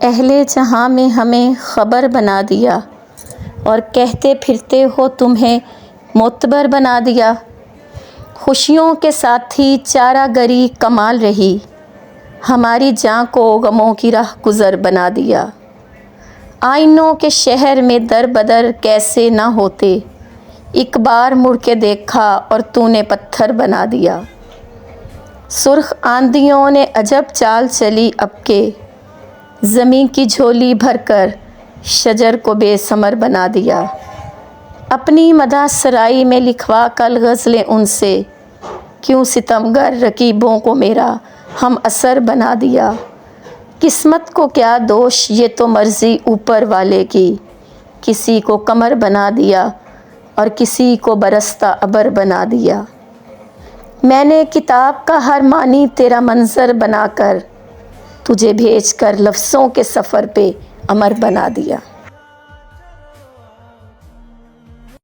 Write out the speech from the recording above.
اہل جہاں میں ہمیں خبر بنا دیا، اور کہتے پھرتے ہو تمہیں معتبر بنا دیا۔ خوشیوں کے ساتھی چارہ گری کمال رہی، ہماری جاں کو غموں کی راہ گزر بنا دیا۔ آئینوں کے شہر میں در بدر کیسے نہ ہوتے، ایک بار مڑ کے دیکھا اور تو نے پتھر بنا دیا۔ سرخ آندھیوں نے عجب چال چلی اب کہ، زمیں کی جھولی بھر کر شجر کو بے ثمر بنا دیا۔ اپنی مدح سرائی میں لکھوا کر غزلیں ان سے، کیوں ستمگر رقیبوں کو میرا ہم اثر بنا دیا۔ قسمت کو کیا دوش، یہ تو مرضی اوپر والے کی، کسی کو قمر بنا دیا اور کسی کو برستا ابر بنا دیا۔ میں نے کتاب کا ہر معنی تیرا منظر بنا کر، تجھے بھیج کر لفظوں کے سفر پہ امر بنا دیا۔